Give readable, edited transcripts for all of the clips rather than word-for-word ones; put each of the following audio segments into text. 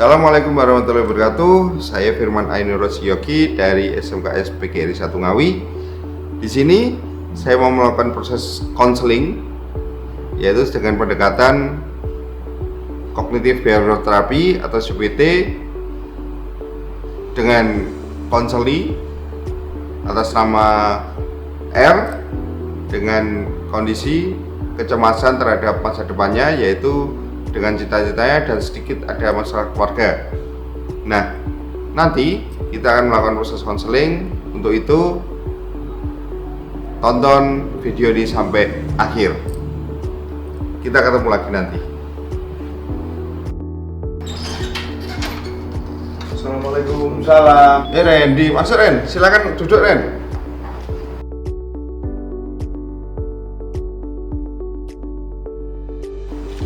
Assalamualaikum warahmatullahi wabarakatuh. Saya Firman Ainur Yogi dari SMKS PGRI 1 Ngawi. Di sini saya mau melakukan proses konseling, yaitu dengan pendekatan kognitif behavioral therapy atau CBT dengan konseli atas nama R dengan kondisi kecemasan terhadap masa depannya, yaitu dengan cita-citanya dan sedikit ada masalah keluarga. Nah, nanti kita akan melakukan proses konseling. Untuk itu tonton video ini sampai akhir. Kita ketemu lagi nanti. Assalamualaikum. Salam. Ren, masuk Ren. Silakan duduk Ren.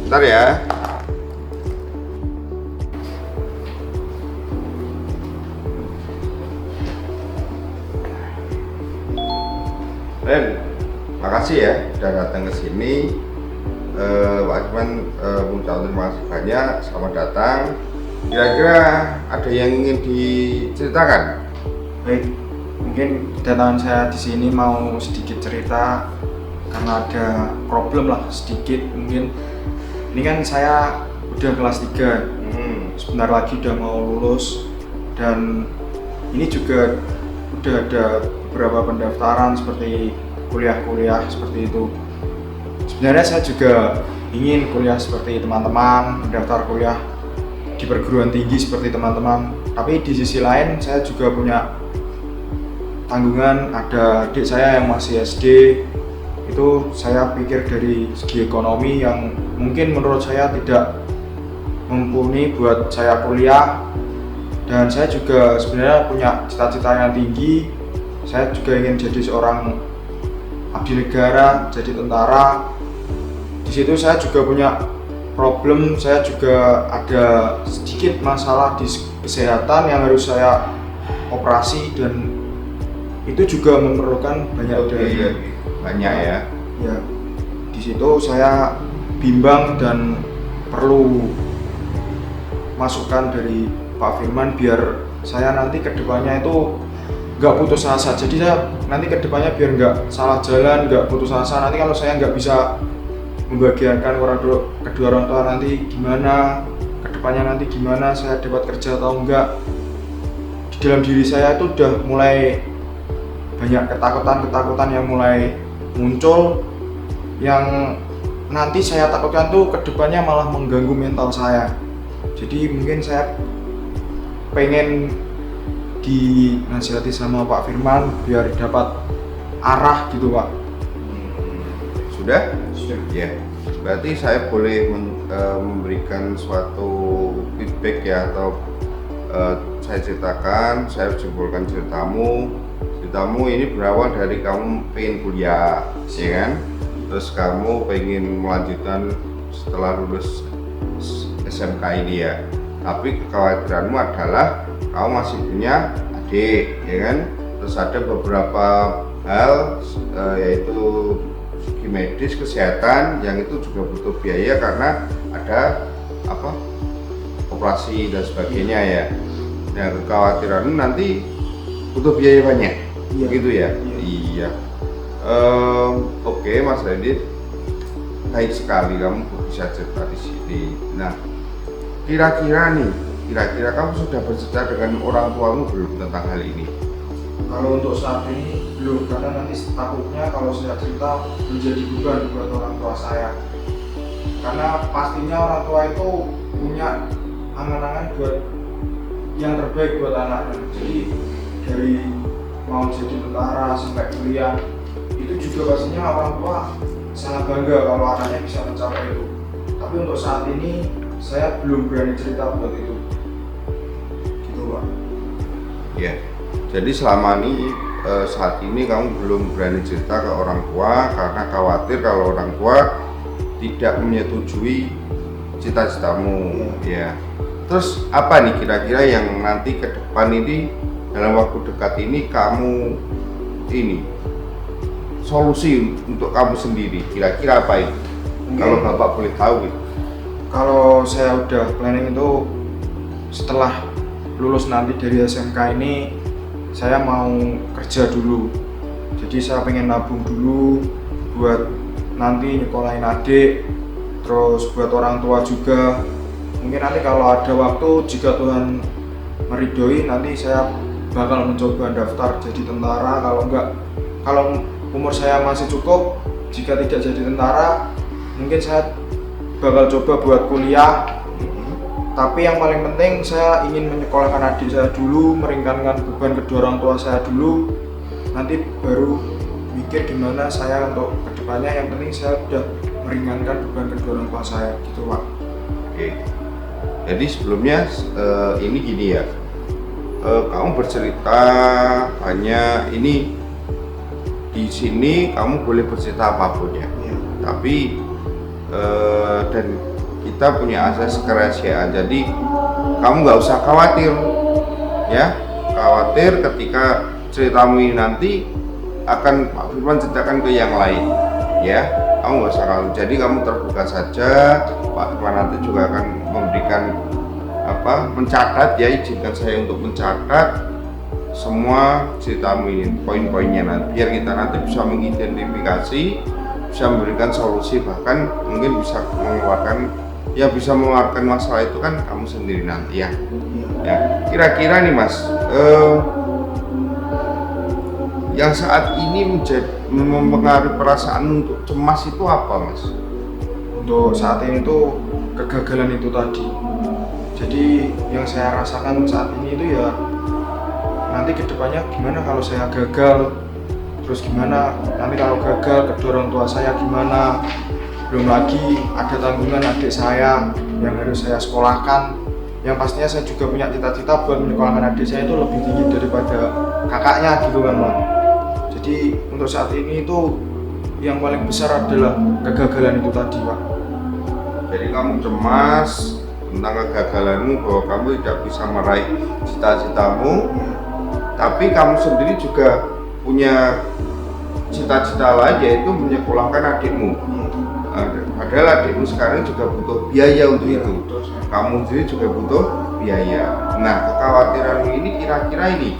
Bentar ya. Ren, makasih ya sudah datang ke sini. Pak Firman mengucapkan terima kasih banyak. Selamat datang. Kira-kira ada yang ingin diceritakan? Baik, mungkin kedatangan saya di sini mau sedikit cerita karena ada problem lah sedikit. Mungkin ini kan saya udah kelas 3, sebentar lagi udah mau lulus, dan ini juga udah ada beberapa pendaftaran seperti kuliah-kuliah seperti itu. Sebenarnya saya juga ingin kuliah seperti teman-teman, mendaftar kuliah di perguruan tinggi seperti teman-teman, tapi di sisi lain saya juga punya tanggungan. Ada adik saya yang masih SD, itu saya pikir dari segi ekonomi yang mungkin menurut saya tidak mumpuni buat saya kuliah. Dan saya juga sebenarnya punya cita-cita yang tinggi. Saya juga ingin jadi seorang abdi negara, jadi tentara. Di situ saya juga punya problem, saya juga ada sedikit masalah di kesehatan yang harus saya operasi, dan itu juga memerlukan banyak dana. Banyak ya. Ya, di situ saya bimbang dan perlu masukan dari Pak Firman biar saya nanti kedepannya itu nggak putus asa. Jadi saya nanti kedepannya biar nggak salah jalan, nggak putus asa. Nanti kalau saya nggak bisa membahagiakan kedua orang tua nanti gimana, kedepannya nanti gimana, saya dapat kerja atau enggak. Di dalam diri saya itu udah mulai banyak ketakutan yang mulai muncul, yang nanti saya takutkan tuh kedepannya malah mengganggu mental saya. Jadi mungkin saya pengen dinasihati sama Pak Firman biar dapat arah gitu Pak. Sudah? Sudah. Ya. Berarti saya boleh memberikan suatu feedback ya, atau saya ceritakan, saya simpulkan ceritamu ini berawal dari kamu pengen kuliah, ya kan? Terus kamu pengen melanjutkan setelah lulus SMK ini ya. Tapi kekhawatiranmu adalah kamu masih punya adik, ya kan? Terus ada beberapa hal yaitu segi medis, kesehatan yang itu juga butuh biaya karena ada operasi dan sebagainya ya. Nah, kekhawatiranmu nanti butuh biaya banyak, gitu ya? Iya. Oke, Mas Radit, baik sekali kamu bisa cerita di sini. Nah, kira-kira kamu sudah bercerita dengan orang tuamu belum tentang hal ini? Kalau untuk saat ini belum, karena nanti takutnya kalau saya cerita menjadi beban buat orang tua saya. Karena pastinya orang tua itu punya angan-angan buat yang terbaik buat anaknya. Jadi dari mau jadi tentara sampai kuliah, itu juga pastinya orang tua sangat bangga kalau anaknya bisa mencapai itu. Tapi untuk saat ini saya belum berani cerita buat itu. Gitu Pak. Ya. Jadi selama ini saat ini kamu belum berani cerita ke orang tua karena khawatir kalau orang tua tidak menyetujui cita-citamu, ya. Terus apa nih kira-kira yang nanti ke depan ini, dalam waktu dekat ini kamu solusi untuk kamu sendiri, kira-kira apa itu? Kalau Bapak boleh tahu gitu. Kalau saya udah planning itu setelah lulus nanti dari SMK ini saya mau kerja dulu. Jadi saya pengen nabung dulu buat nanti nyekolahin adik, terus buat orang tua juga. Mungkin nanti kalau ada waktu, jika Tuhan meridhoi, nanti saya bakal mencoba daftar jadi tentara. Kalau umur saya masih cukup, jika tidak jadi tentara, mungkin saya bakal coba buat kuliah. Tapi yang paling penting saya ingin menyekolahkan adik saya dulu, meringankan beban kedua orang tua saya dulu. Nanti baru mikir gimana saya untuk kedepannya. Yang penting saya udah meringankan beban kedua orang tua saya, gitu Pak. Oke. Jadi sebelumnya ini gini ya, kamu bercerita hanya ini di sini kamu boleh bercerita apapun ya. Tapi dan kita punya asas kerahasiaan, jadi kamu nggak usah khawatir ya. Khawatir ketika ceritamu ini nanti akan Pak Firman ceritakan ke yang lain ya. Kamu nggak usah khawatir, jadi kamu terbuka saja. Pak Firman nanti juga akan memberikan mencatat ya, izinkan saya untuk mencatat semua ceritamu ini, poin-poinnya nanti, biar kita nanti bisa mengidentifikasi, bisa memberikan solusi, bahkan mungkin bisa mengeluarkan masalah itu kan kamu sendiri nanti ya. Ya, kira-kira nih Mas, yang saat ini mempengaruhi perasaan untuk cemas itu apa Mas? Untuk saat ini tuh kegagalan itu tadi. Jadi yang saya rasakan saat ini itu ya, nanti kedepannya gimana kalau saya gagal, terus gimana nanti kalau gagal kedua orang tua saya gimana, belum lagi ada tanggungan adik saya yang harus saya sekolahkan, yang pastinya saya juga punya cita-cita buat menyekolahkan adik saya itu lebih tinggi daripada kakaknya gitu kan Pak. Jadi untuk saat ini itu yang paling besar adalah kegagalan itu tadi Pak. Jadi kamu cemas tentang kegagalanmu, bahwa kamu tidak bisa meraih cita-citamu, tapi kamu sendiri juga punya cita-cita lain, yaitu menyekolahkan adikmu. Padahal adikmu sekarang juga butuh biaya untuk itu. Kamu sendiri juga butuh biaya. Nah, kekhawatiranmu ini kira-kira ini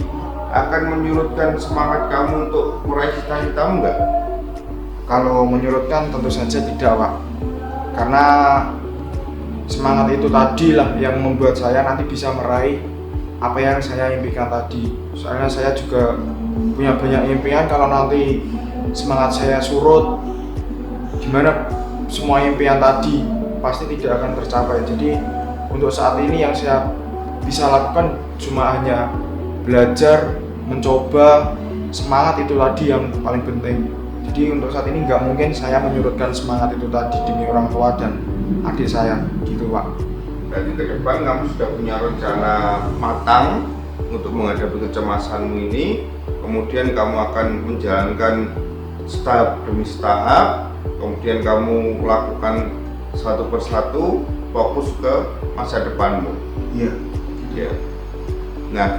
akan menyurutkan semangat kamu untuk meraih cita-citamu nggak? Kalau menyurutkan tentu saja tidak Pak, karena semangat itu tadi lah yang membuat saya nanti bisa meraih apa yang saya impikan tadi. Soalnya saya juga punya banyak impian, kalau nanti semangat saya surut, gimana semua impian tadi pasti tidak akan tercapai. Jadi untuk saat ini yang saya bisa lakukan cuma hanya belajar, mencoba, semangat itu tadi yang paling penting. Jadi untuk saat ini nggak mungkin saya menyurutkan semangat itu tadi demi orang tua dan adik saya, gitu Pak. Berarti ke depan kamu sudah punya rencana matang untuk menghadapi kecemasanmu ini, kemudian kamu akan menjalankan tahap demi tahap, kemudian kamu melakukan satu persatu, fokus ke masa depanmu. Iya. Ya. Nah,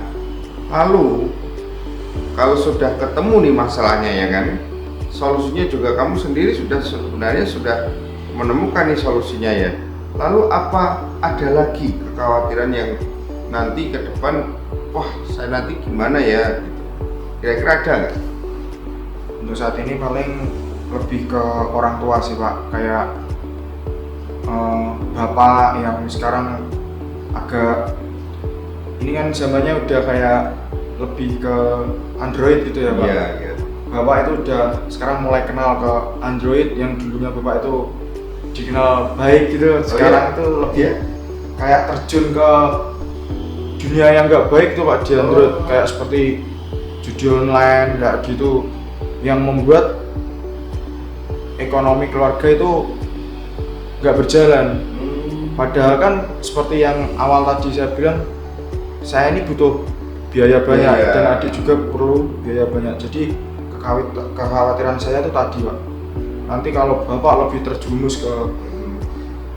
lalu kalau sudah ketemu nih masalahnya ya kan, solusinya juga kamu sendiri sebenarnya sudah menemukan nih solusinya ya. Lalu apa ada lagi kekhawatiran yang nanti ke depan, wah saya nanti gimana ya? Kira-kira ada nggak? Untuk saat ini paling lebih ke orang tua sih Pak, kayak bapak yang sekarang agak, ini kan zamannya udah kayak lebih ke Android gitu ya Pak. Iya, iya. Bapak itu udah sekarang mulai kenal ke Android, yang dulunya bapak itu dikenal baik gitu, sekarang itu lebih kayak terjun ke dunia yang nggak baik tuh Pak di Android, kayak seperti judi online kayak gitu, yang membuat ekonomi keluarga itu nggak berjalan. Padahal kan seperti yang awal tadi saya bilang, saya ini butuh biaya banyak dan adik juga perlu biaya banyak. Jadi kekhawatiran saya itu tadi Pak, nanti kalau bapak lebih terjumus ke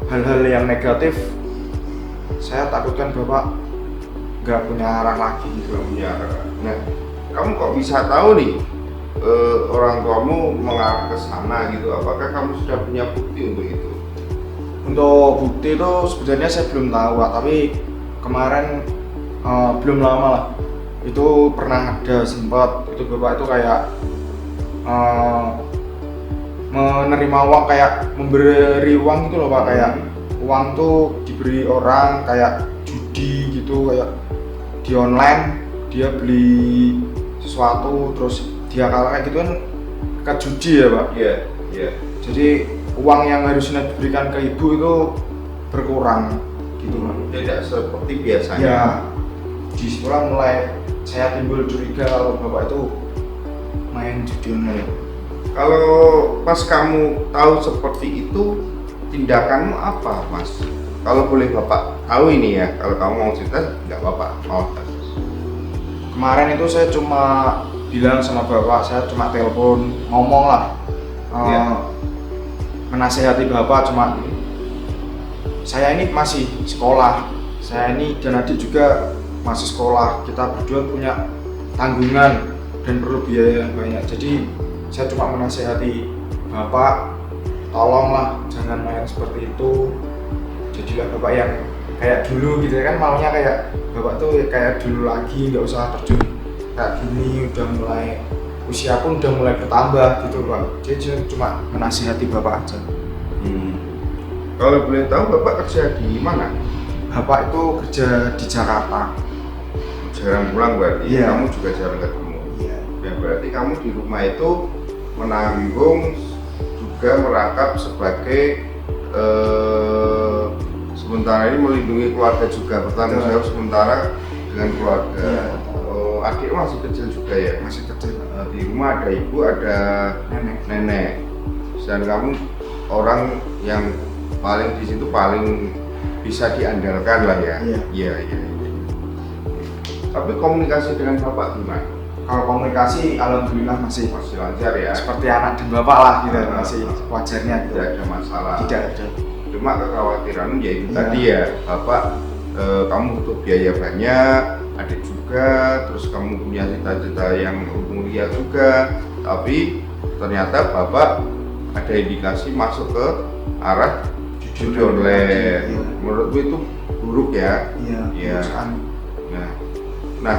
hal-hal yang negatif, saya takutkan bapak nggak punya arah lagi gitu. Punya arah. Nah, kamu kok bisa tahu nih orang tuamu mengarah ke sana gitu? Apakah kamu sudah punya bukti untuk itu? Untuk bukti itu sebenarnya saya belum tahu Pak, tapi kemarin belum lama lah, itu pernah ada sempat itu bapak itu kayak menerima uang, kayak memberi uang gitu loh pak, kayak uang tuh diberi orang kayak judi gitu, kayak di online dia beli sesuatu terus dia kalah kayak gitu kan, ke judi ya pak. Iya, iya. Jadi uang yang harusnya diberikan ke ibu itu berkurang gitu pak. Tidak seperti biasanya. Ya, disitulah mulai saya timbul curiga kalau bapak itu main judi online. Kalau pas kamu tahu seperti itu, tindakanmu apa, Mas? Kalau boleh Bapak tahu ini ya, kalau kamu mau cerita nggak apa-apa, mau. Kemarin itu saya cuma bilang sama bapak, saya cuma telepon ngomong lah, menasehati bapak, cuma saya ini masih sekolah, saya ini dan adik juga masih sekolah, kita berdua punya tanggungan dan perlu biaya yang banyak. Jadi saya cuma menasehati bapak, tolonglah jangan main seperti itu, jadilah bapak yang kayak dulu gitu kan, maunya kayak bapak tuh kayak dulu lagi, nggak usah terjun kayak gini, udah mulai usia pun udah mulai bertambah gitu pak. Jadi cuma menasihati bapak aja. Kalau boleh tahu Bapak kerja di mana? Bapak itu kerja di Jakarta. Jarang pulang berarti, Iya. kamu juga jarang ketemu. Iya. Ya berarti kamu di rumah itu menanggung juga merangkap sebagai sementara ini melindungi keluarga juga, bertanggung jawab sementara dengan keluarga. Iya. Adik masih kecil juga ya? Masih kecil. Di rumah ada ibu, ada nenek. Dan kamu orang yang paling di situ paling bisa diandalkan lah ya. Iya. Iya. Tapi komunikasi dengan bapak gimana? Kalau komunikasi alhamdulillah masih Lancar ya? seperti anak dan bapak lah gitu, masih wajarnya gitu. Tidak ada masalah. Tidak ada. Cuma kekhawatiran ya itu Iya. tadi ya, bapak kamu butuh biaya banyak, adik juga, terus kamu punya cita-cita yang mulia juga, tapi ternyata bapak ada indikasi masuk ke arah judi online. Iya. Menurutku itu buruk ya. Iya. Nah,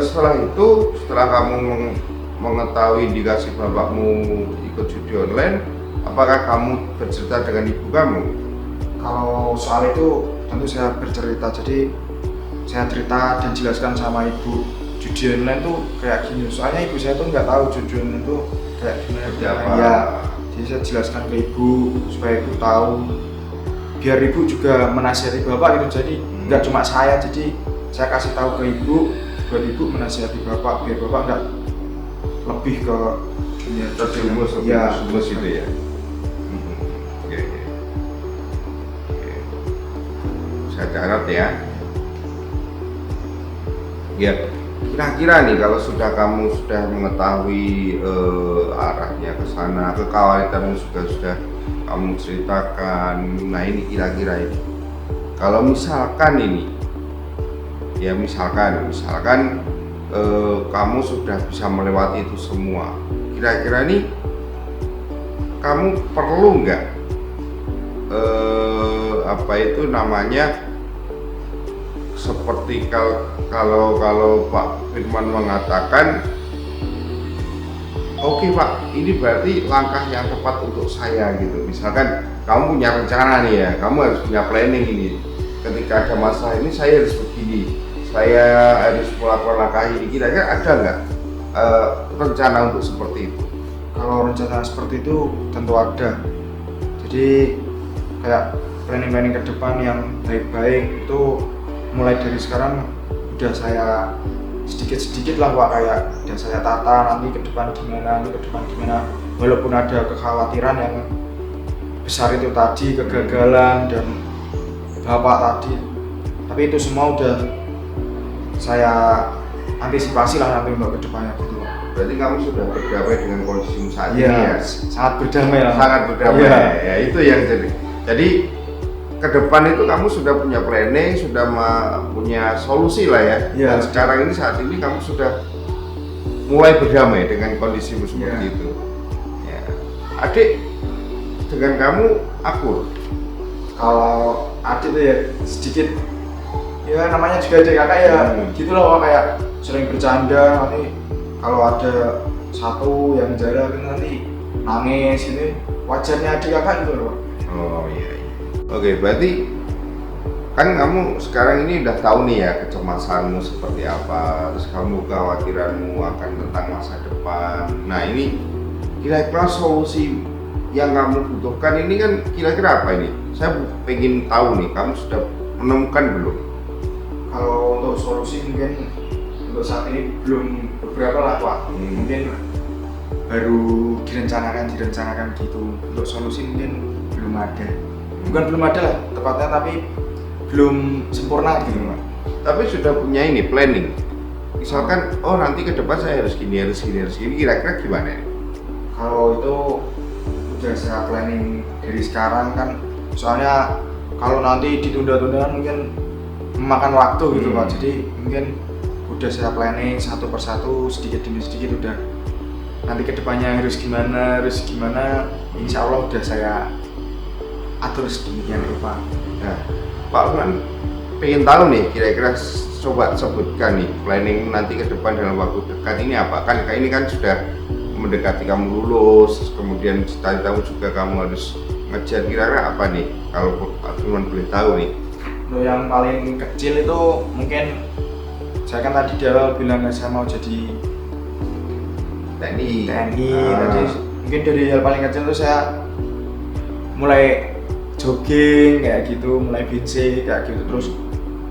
setelah itu, setelah kamu mengetahui indikasi bapakmu ikut judi online, apakah kamu bercerita dengan ibu kamu? Kalau soal itu tentu saya bercerita, jadi saya cerita dan jelaskan sama ibu, judi online tuh kayak gini. Soalnya ibu saya tuh nggak tahu judi online tuh kayak gimana. Ya, jadi saya jelaskan ke ibu supaya ibu tahu, biar ibu juga menasihati bapak gitu. Jadi nggak cuma saya, jadi saya kasih tahu ke ibu, buat ibu menasihati bapak, biar bapak nggak lebih ke dunia Terjumus ya, itu ya. Oke. Saya catat ya. Ya, kira-kira nih kalau kamu sudah mengetahui arahnya ke sana, kekhawatiranmu sudah kamu ceritakan. Nah ini kira-kira ini, kalau misalkan ini, ya misalkan kamu sudah bisa melewati itu semua, kira-kira nih kamu perlu nggak apa itu namanya, seperti kalau Pak Firman mengatakan, oke Pak, ini berarti langkah yang tepat untuk saya gitu. Misalkan kamu punya rencana nih ya, kamu harus punya planning ini. Ketika ada masalah ini saya harus begini, saya harus melakukan langkah ini. Kira-kira ada nggak rencana untuk seperti itu? Kalau rencana seperti itu tentu ada. Jadi kayak planning ke depan yang baik-baik itu mulai dari sekarang udah saya sedikit-sedikit lah Pak, kayak udah saya tata nanti ke depan gimana. Walaupun ada kekhawatiran yang besar itu tadi, kegagalan dan bapak tadi, tapi itu semua udah saya antisipasi lah nanti untuk kedepannya gitu Pak. Berarti kamu sudah berdamai dengan kondisimu saat ini ya? Sangat berdamai lah. Sangat berdamai. Iya. Ya itu yang jadi ke depan itu kamu sudah punya planning, sudah punya solusi lah ya. Iya. Dan sekarang ini saat ini kamu sudah mulai berdamai dengan kondisimu seperti Iya. itu. Ya. Adik dengan kamu akur. Kalau adik itu ya sedikit Ya namanya juga adik kakak ya, gitu loh, kayak sering bercanda, nanti kalau ada satu yang jarak nanti nangis ini wajarnya adik kakak gitu loh. Oh iya, iya. Oke, berarti kan kamu sekarang ini udah tahu nih ya kecemasanmu seperti apa, terus kamu kekhawatiranmu akan tentang masa depan. Nah ini kira-kira solusi yang kamu butuhkan ini kan kira-kira apa ini? Saya pengen tahu nih, kamu sudah menemukan belum? Kalau untuk solusi mungkin untuk saat ini belum beberapa lah Pak. Mungkin baru direncanakan gitu. Untuk solusi mungkin belum ada. Bukan belum ada lah tepatnya, tapi belum sempurna gitu Pak. Tapi sudah punya ini planning. Misalkan, oh nanti ke depan saya harus gini, kira-kira gimana? Kalau itu udah saya planning dari sekarang kan, soalnya kalau nanti ditunda-tunda mungkin memakan waktu gitu Pak. Jadi mungkin udah saya planning satu persatu, sedikit demi sedikit udah nanti kedepannya harus gimana, insya Allah udah saya atur sedemikian rupa. Nah, Pak Lukman pengen tahu nih, kira-kira coba sebutkan nih planning nanti ke depan dalam waktu dekat ini apa? Kan ini kan sudah mendekati kamu lulus, kemudian cita-citamu juga kamu harus ngejar, kira-kira apa nih? Kalau Pak Lukman boleh tahu nih. Untuk yang paling kecil itu mungkin saya kan tadi di awal bilang saya mau jadi TNI. Tadi mungkin dari hal paling kecil itu saya mulai jogging kayak gitu, mulai basic kayak gitu, terus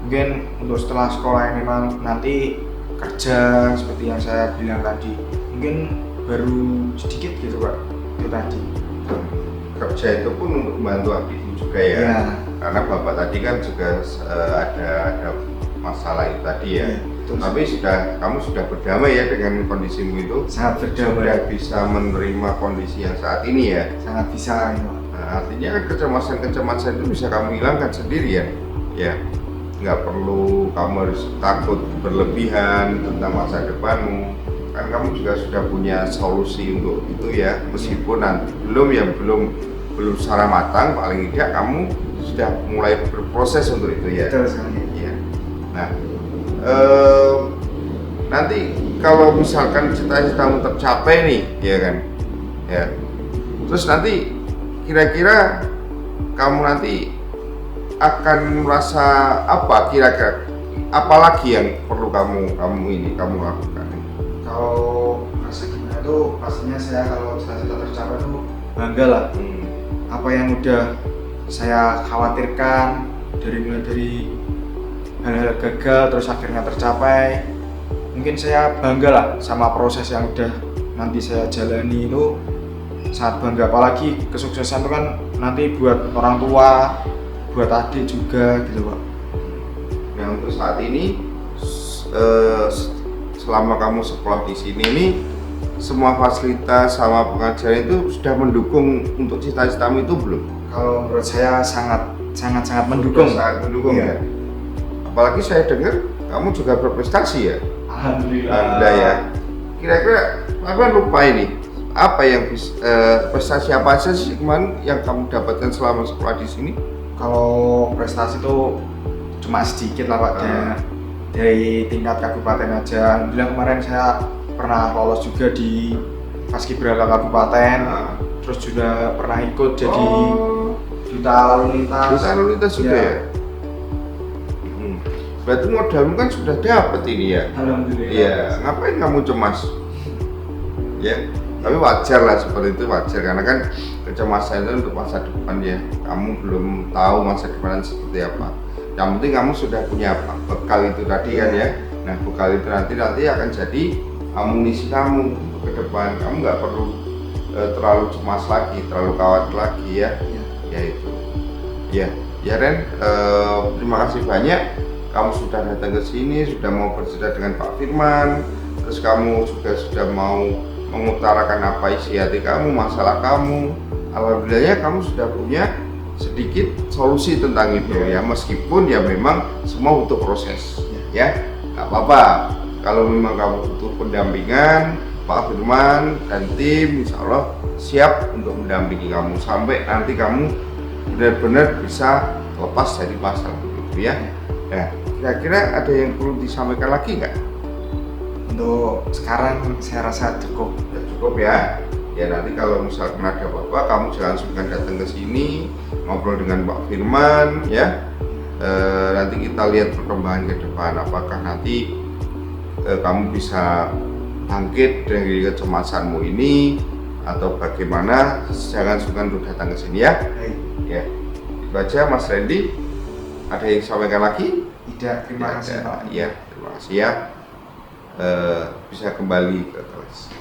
mungkin untuk setelah sekolah yang memang nanti kerja seperti yang saya bilang tadi, mungkin baru sedikit gitu Pak, itu tadi. Kerja itu pun untuk membantu adikmu juga ya. Karena bapak tadi kan juga ada masalah itu tadi ya. Tapi kamu sudah berdamai ya dengan kondisimu itu. Sangat berdamai. Sudah bisa menerima kondisi yang saat ini ya. Sangat bisa. Nah, artinya kan kecemasan itu bisa kamu hilangkan sendiri ya. Nggak perlu kamu harus takut berlebihan tentang masa depanmu. Kan kamu juga sudah punya solusi untuk itu ya. Meskipun nanti belum secara matang, paling tidak kamu sudah mulai berproses untuk itu ya. Betul sekali. Ya. Nah, nanti kalau misalkan cita-citamu tercapai nih, ya kan, ya. Terus nanti kira-kira kamu nanti akan merasa apa? Kira-kira apalagi yang perlu kamu lakukan? Kalau rasa gimana tuh pastinya saya kalau cita-cita tercapai tuh bangga lah. Apa yang udah saya khawatirkan mulai dari hal-hal gagal terus akhirnya tercapai, mungkin saya bangga lah sama proses yang udah nanti saya jalani itu, sangat bangga. Apalagi kesuksesan itu kan nanti buat orang tua, buat adik juga gitu Pak. Nah untuk saat ini selama kamu sekolah di sini nih, semua fasilitas sama pengajaran itu sudah mendukung untuk cita-citamu itu belum? Kalau menurut saya sangat mendukung. Sangat mendukung ya. Apalagi saya dengar kamu juga berprestasi ya. Alhamdulillah ya. Kira-kira apa lupa ini? Apa yang prestasi apa aja sih kemarin yang kamu dapatkan selama sekolah di sini? Kalau prestasi itu cuma sedikit lah Pak, dari tingkat kabupaten aja. Alhamdulillah kemarin saya pernah lolos juga di Paskibraka Kabupaten, terus juga pernah ikut jadi duta lalu lintas juga ya. Berarti modalmu kan sudah dapat ini ya. Alhamdulillah. Iya, ngapain kamu cemas? Ya, tapi wajar lah, seperti itu wajar karena kan kecemasan itu untuk masa depan ya. Kamu belum tahu masa depan seperti apa. Yang penting kamu sudah punya bekal itu tadi kan ya. Nah, bekal itu nanti akan jadi amunisi kamu untuk ke depan. Kamu nggak perlu terlalu cemas lagi, terlalu khawatir lagi ya. Ya itu. Ya Ren, terima kasih banyak. Kamu sudah datang ke sini, sudah mau bercerita dengan Pak Firman, terus kamu sudah mau mengutarakan apa isi hati kamu, masalah kamu. Alhamdulillahnya kamu sudah punya sedikit solusi tentang itu ya, meskipun ya memang semua butuh proses ya, nggak apa-apa. Kalau memang kamu butuh pendampingan, Pak Firman dan tim insya Allah siap untuk mendampingi kamu sampai nanti kamu benar-benar bisa lepas dari masalah itu ya. Nah, kira-kira ada yang perlu disampaikan lagi nggak? Untuk sekarang saya rasa cukup. Ya, cukup ya. Ya nanti kalau misalkan ada apa-apa, kamu jangan sungkan datang ke sini ngobrol dengan Pak Firman ya. Nanti kita lihat perkembangan ke depan. Apakah nanti kamu bisa bangkit dari kecemasanmu ini atau bagaimana? Jangan sungkan untuk datang ke sini ya. Baik. Ya, itu aja Mas Randy. Ada yang sampaikan lagi? Tidak, terima kasih Pak. Iya, terima kasih ya. Bisa kembali ke kelas.